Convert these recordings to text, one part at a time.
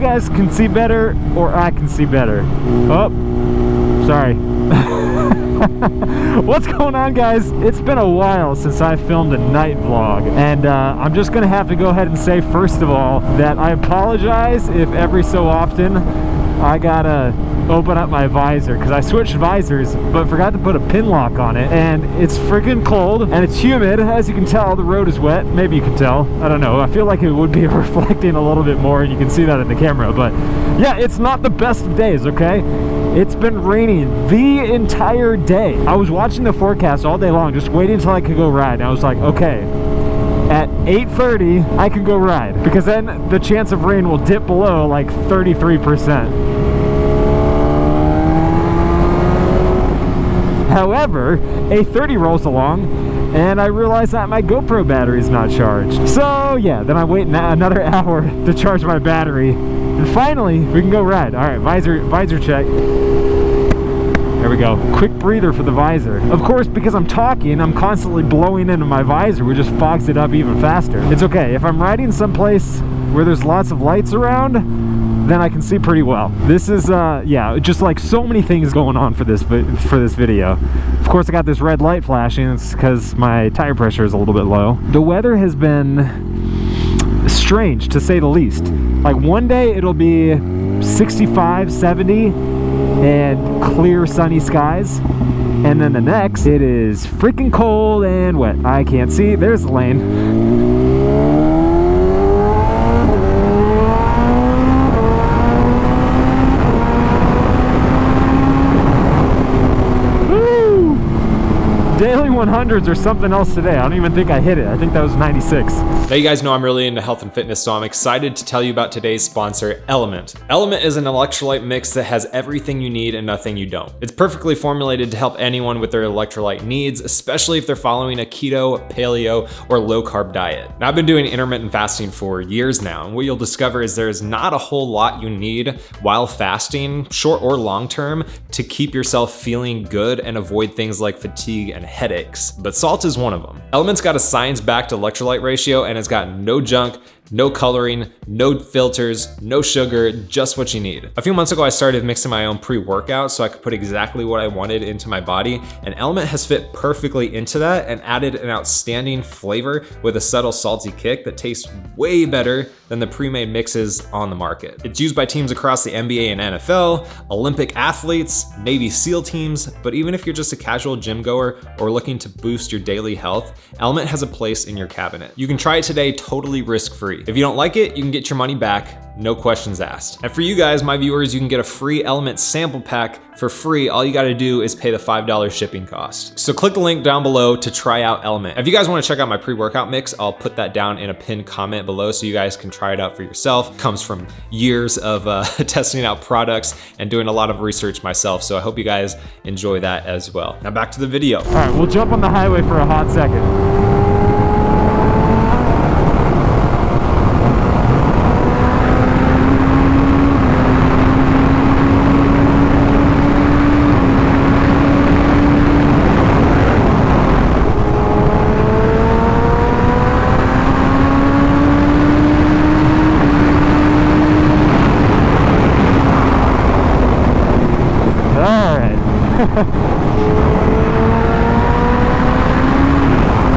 guys can see better or I can see better. Oh, sorry. What's going on, guys? It's been a while since I filmed a night vlog, and I'm just gonna have to go ahead and say first of all that I apologize if every so often I gotta open up my visor, because I switched visors but forgot to put a pin lock on it, and it's freaking cold and it's humid. As you can tell, the road is wet. Maybe you can tell, I don't know. I feel like it would be reflecting a little bit more, and you can see that in the camera. But yeah, it's not the best of days, okay? It's been raining the entire day. I was watching the forecast all day long, just waiting until I could go ride, and I was like, okay, at 8:30 I can go ride, because then the chance of rain will dip below like 33%. However, 8:30 rolls along, and I realize that my GoPro battery is not charged. So yeah, then I'm waiting another hour to charge my battery, and finally we can go ride. All right, visor check. There we go. Quick breather for the visor. Of course, because I'm talking, I'm constantly blowing into my visor, which just fogs it up even faster. It's okay. If I'm riding someplace where there's lots of lights around, then I can see pretty well. This is, yeah, just like so many things going on for this video. Of course, I got this red light flashing. It's because my tire pressure is a little bit low. The weather has been strange, to say the least. Like one day it'll be 65, 70, and clear sunny skies. And then the next, it is freaking cold and wet. I can't see. There's the lane. Daily 100s or something else today. I don't even think I hit it. I think that was 96. Now you guys know I'm really into health and fitness, so I'm excited to tell you about today's sponsor, Element. Element is an electrolyte mix that has everything you need and nothing you don't. It's perfectly formulated to help anyone with their electrolyte needs, especially if they're following a keto, paleo, or low carb diet. Now I've been doing intermittent fasting for years now, and what you'll discover is there's not a whole lot you need while fasting, short or long term, to keep yourself feeling good and avoid things like fatigue and headaches, but salt is one of them. Element's got a science-backed electrolyte ratio, and it's got no junk, no coloring, no filters, no sugar, just what you need. A few months ago, I started mixing my own pre-workout so I could put exactly what I wanted into my body, and Element has fit perfectly into that and added an outstanding flavor with a subtle salty kick that tastes way better than the pre-made mixes on the market. It's used by teams across the NBA and NFL, Olympic athletes, Navy SEAL teams, but even if you're just a casual gym goer or looking to boost your daily health, Element has a place in your cabinet. You can try it today totally risk-free. If you don't like it, you can get your money back, no questions asked. And for you guys, my viewers, you can get a free Element sample pack for free. All you gotta do is pay the $5 shipping cost. So click the link down below to try out Element. If you guys wanna check out my pre-workout mix, I'll put that down in a pinned comment below so you guys can try it out for yourself. It comes from years of testing out products and doing a lot of research myself, so I hope you guys enjoy that as well. Now back to the video. All right, we'll jump on the highway for a hot second.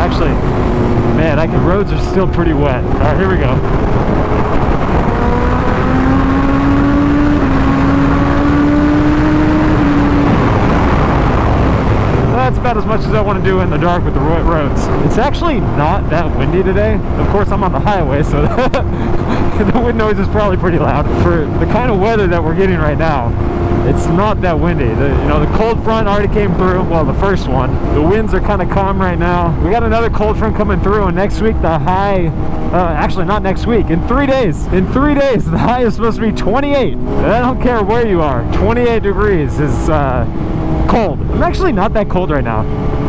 Actually, man, the roads are still pretty wet. All right, here we go. That's about as much as I want to do in the dark with the wet roads. It's actually not that windy today. Of course, I'm on the highway, so the wind noise is probably pretty loud. For the kind of weather that we're getting right now, it's not that windy. The cold front already came through. Well, the first one. The winds are kind of calm right now. We got another cold front coming through, and next week the high, actually not next week, in 3 days. In 3 days, the high is supposed to be 28. And I don't care where you are. 28 degrees is cold. I'm actually not that cold right now.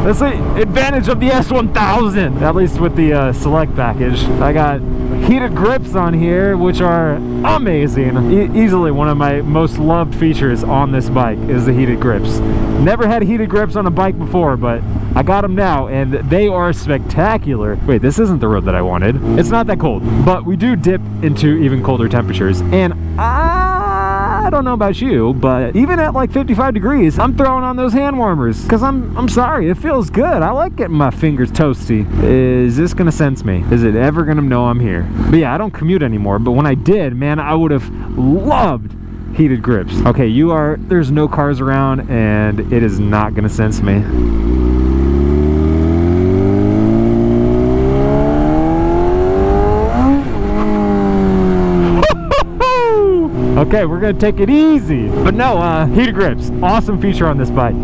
That's the advantage of the S1000, at least with the Select package. I got heated grips on here, which are amazing. Easily one of my most loved features on this bike is the heated grips. Never had heated grips on a bike before, but I got them now, and they are spectacular. Wait, this isn't the road that I wanted. It's not that cold, but we do dip into even colder temperatures, and I don't know about you, but even at like 55 degrees, I'm throwing on those hand warmers, because I'm sorry, it feels good. I like getting my fingers toasty. Is this gonna sense me? Is it ever gonna know I'm here? But yeah, I don't commute anymore, but when I did, man, I would have loved heated grips. Okay, there's no cars around, and it is not gonna sense me. Okay, we're gonna take it easy. But no, heated grips, awesome feature on this bike.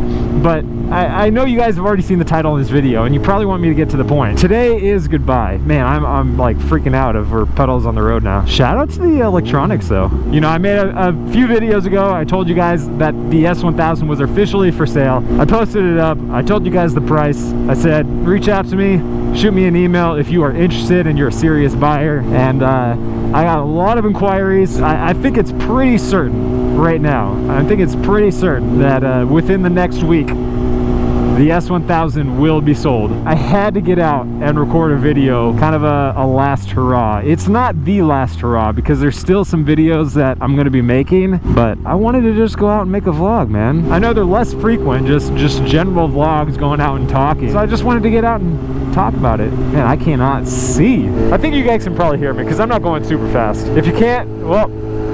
But I know you guys have already seen the title of this video, and you probably want me to get to the point. Today is goodbye. Man, I'm like freaking out over pedals on the road now. Shout out to the electronics though. You know, I made a few videos ago, I told you guys that the S1000 was officially for sale. I posted it up, I told you guys the price. I said, reach out to me, shoot me an email if you are interested and you're a serious buyer. And I got a lot of inquiries. I think it's pretty certain right now. I think it's pretty certain that within the next week, the S1000 will be sold. I had to get out and record a video, kind of a last hurrah. It's not the last hurrah because there's still some videos that I'm gonna be making, but I wanted to just go out and make a vlog, man. I know they're less frequent, just general vlogs going out and talking. So I just wanted to get out and talk about it. Man, I cannot see. I think you guys can probably hear me because I'm not going super fast. If you can't, well,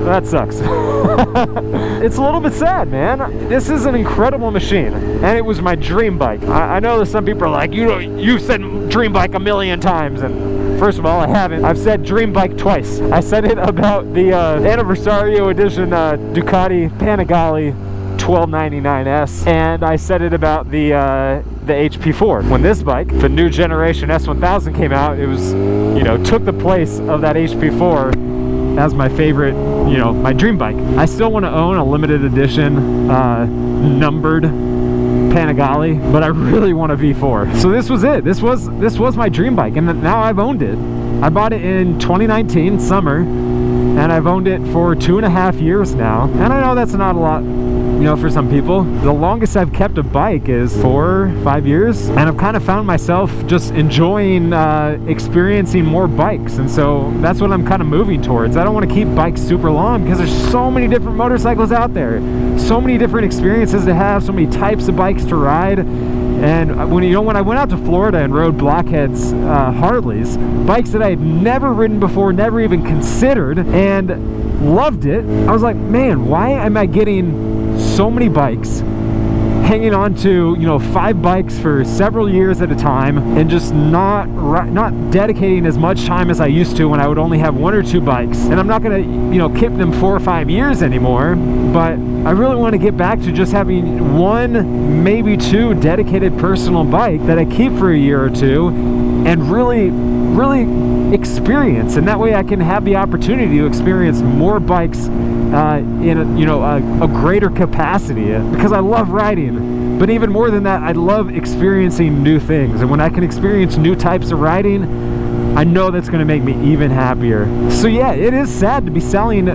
that sucks. It's a little bit sad, man. This is an incredible machine, and it was my dream bike. I know that some people are like, you've said dream bike a million times, and first of all, I haven't. I've said dream bike twice. I said it about the Anniversario Edition Ducati Panigale 1299S, and I said it about the HP4. When this bike, the new generation S1000 came out, it was, you know, took the place of that HP4 as my favorite, you know, my dream bike. I still want to own a limited edition numbered Panigale, but I really want a V4. So this was it. This was my dream bike, and now I've owned it. I bought it in 2019 summer, and I've owned it for 2.5 years now. And I know that's not a lot, you know, for some people. The longest I've kept a bike is 4 or 5 years, and I've kind of found myself just enjoying experiencing more bikes, and so that's what I'm kind of moving towards. I don't want to keep bikes super long because there's so many different motorcycles out there, so many different experiences to have, so many types of bikes to ride. And when I went out to Florida and rode Blockhead's Harleys, bikes that I had never ridden before, never even considered, and loved it, I was like, man, why am I getting so many bikes, hanging on to, you know, 5 bikes for several years at a time, and just not dedicating as much time as I used to when I would only have 1 or 2 bikes. And I'm not gonna, you know, keep them 4 or 5 years anymore, but I really want to get back to just having 1, maybe 2 dedicated personal bike that I keep for a year or 2 and really experience. And that way I can have the opportunity to experience more bikes in a greater capacity, because I love riding. But even more than that, I love experiencing new things, and when I can experience new types of riding, I know that's going to make me even happier. So yeah, it is sad to be selling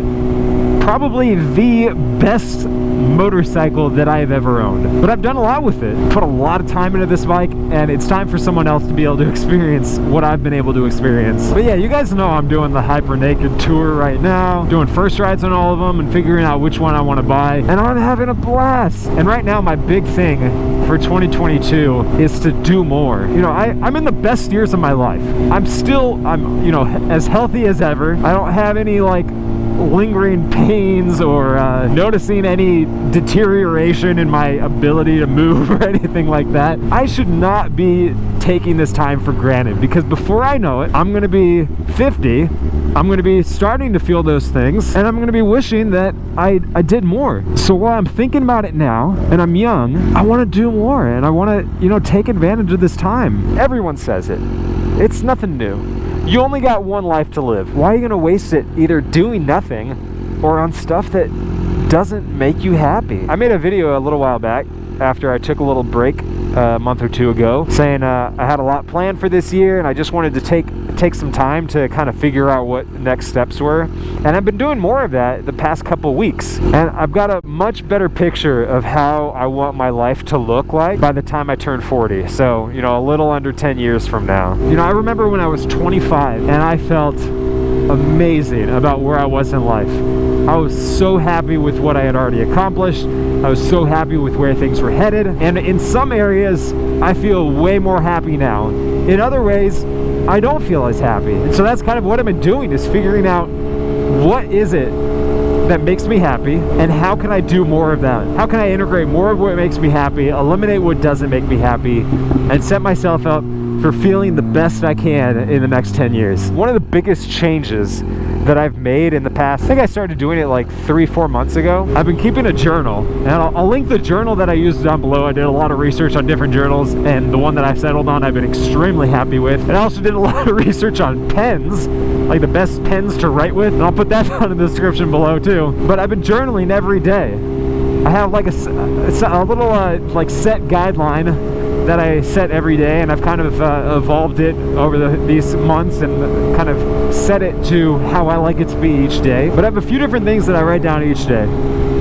probably the best motorcycle that I've ever owned, but I've done a lot with it, put a lot of time into this bike, and it's time for someone else to be able to experience what I've been able to experience. But yeah, you guys know I'm doing the Hyper Naked tour right now, doing first rides on all of them and figuring out which one I want to buy, and I'm having a blast. And right now my big thing for 2022 is to do more. You know, I'm in the best years of my life. I'm you know, as healthy as ever. I don't have any like lingering pains or noticing any deterioration in my ability to move or anything like that. I should not be taking this time for granted, because before I know it, I'm gonna be 50, I'm gonna be starting to feel those things, and I'm gonna be wishing that I did more. So while I'm thinking about it now and I'm young, I want to do more, and I want to, you know, take advantage of this time. Everyone says it. It's nothing new. You only got one life to live. Why are you going to waste it either doing nothing or on stuff that doesn't make you happy? I made a video a little while back after I took a little break a month or 2 ago, saying I had a lot planned for this year, and I just wanted to take take some time to kind of figure out what next steps were. And I've been doing more of that the past couple weeks. And I've got a much better picture of how I want my life to look like by the time I turn 40. So, you know, a little under 10 years from now. You know, I remember when I was 25 and I felt amazing about where I was in life. I was so happy with what I had already accomplished. I was so happy with where things were headed. And in some areas, I feel way more happy now. In other ways, I don't feel as happy. And so that's kind of what I've been doing, is figuring out what is it that makes me happy and how can I do more of that? How can I integrate more of what makes me happy, eliminate what doesn't make me happy, and set myself up for feeling the best I can in the next 10 years. One of the biggest changes that I've made in the past, I think I started doing it like 3-4 months ago. I've been keeping a journal, and I'll link the journal that I used down below. I did a lot of research on different journals, and the one that I settled on I've been extremely happy with. And I also did a lot of research on pens, like the best pens to write with, and I'll put that down in the description below too. But I've been journaling every day. I have like a little like set guideline that I set every day, and I've kind of evolved it over these months and kind of set it to how I like it to be each day. But I have a few different things that I write down each day.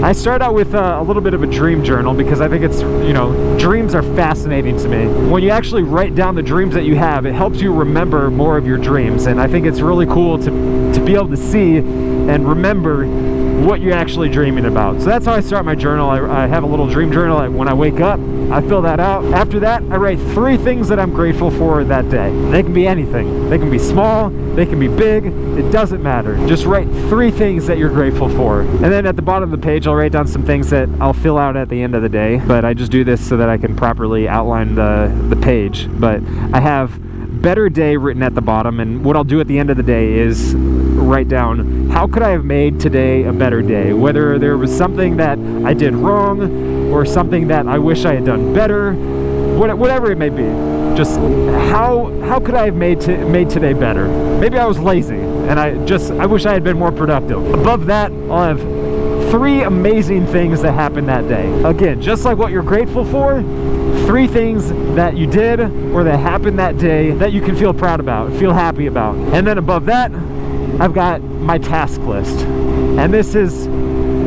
I start out with a little bit of a dream journal because I think it's, you know, dreams are fascinating to me. When you actually write down the dreams that you have, it helps you remember more of your dreams, and I think it's really cool to be able to see and remember what you're actually dreaming about. So that's how I start my journal. I have a little dream journal. When I wake up, I fill that out. After that, I write 3 things that I'm grateful for that day. They can be anything. They can be small, they can be big, it doesn't matter. Just write 3 things that you're grateful for. And then at the bottom of the page, I'll write down some things that I'll fill out at the end of the day, but I just do this so that I can properly outline the page. But I have better day written at the bottom, and what I'll do at the end of the day is write down, how could I have made today a better day? Whether there was something that I did wrong or something that I wish I had done better, whatever it may be. Just how could I have made today better? Maybe I was lazy and I wish I had been more productive. Above that, I'll have 3 amazing things that happened that day. Again, just like what you're grateful for, 3 things that you did or that happened that day that you can feel proud about, feel happy about. And then above that, I've got my task list. And this is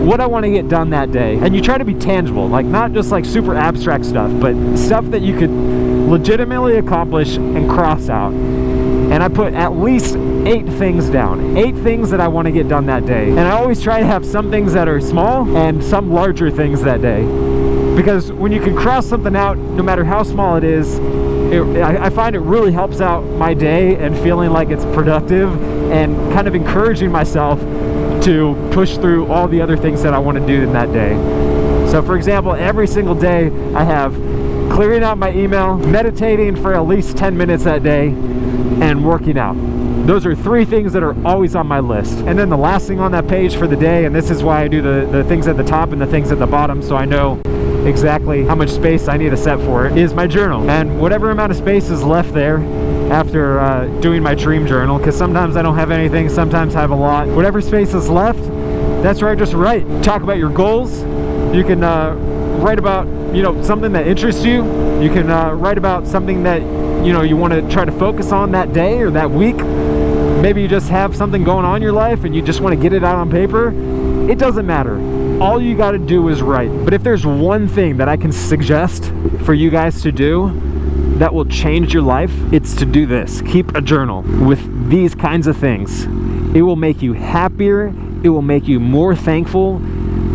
what I want to get done that day. And you try to be tangible, like not just like super abstract stuff, but stuff that you could legitimately accomplish and cross out. And I put at least 8 things down. 8 things that I want to get done that day. And I always try to have some things that are small and some larger things that day. Because when you can cross something out, no matter how small it is, I find it really helps out my day and feeling like it's productive and kind of encouraging myself to push through all the other things that I want to do in that day. So for example, every single day I have clearing out my email, meditating for at least 10 minutes that day, and working out. Those are 3 things that are always on my list. And then the last thing on that page for the day, and this is why I do the things at the top and the things at the bottom, so I know exactly how much space I need to set for it, is my journal. And whatever amount of space is left there after doing my dream journal, because sometimes I don't have anything, sometimes I have a lot. Whatever space is left, that's where I just write. Talk about your goals. You can write about, you know, something that interests you. You can write about something that, you know, you want to try to focus on that day or that week. Maybe you just have something going on in your life and you just want to get it out on paper. It doesn't matter. All you got to do is write. But if there's one thing that I can suggest for you guys to do that will change your life, it's to do this. Keep a journal with these kinds of things. It will make you happier. It will make you more thankful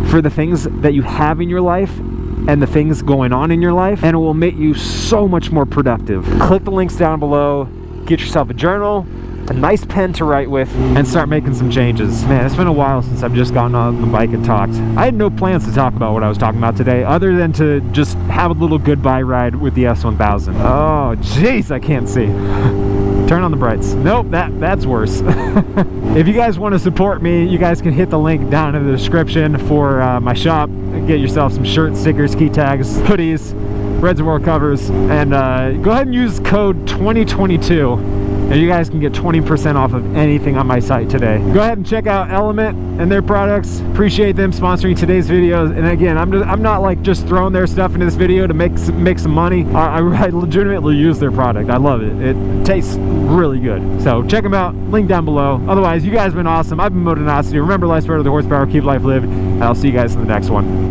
for the things that you have in your life and the things going on in your life, and it will make you so much more productive. Click the links down below, get yourself a journal, a nice pen to write with, and start making some changes. Man, it's been a while since I've just gotten on the bike and talked. I had no plans to talk about what I was talking about today other than to just have a little goodbye ride with the S1000. Oh, jeez, I can't see. Turn on the brights. Nope, that's worse. If you guys want to support me, you guys can hit the link down in the description for my shop. Get yourself some shirts, stickers, key tags, hoodies, reservoir covers, and go ahead and use code 2022 and you guys can get 20% off of anything on my site today. Go ahead and check out Element and their products. Appreciate them sponsoring today's videos. And again, I'm not like just throwing their stuff into this video to make some money. I legitimately use their product. I love it. It tastes really good. So check them out. Link down below. Otherwise, you guys have been awesome. I've been Motonosity. Remember, life's better with the horsepower. Keep life lived. And I'll see you guys in the next one.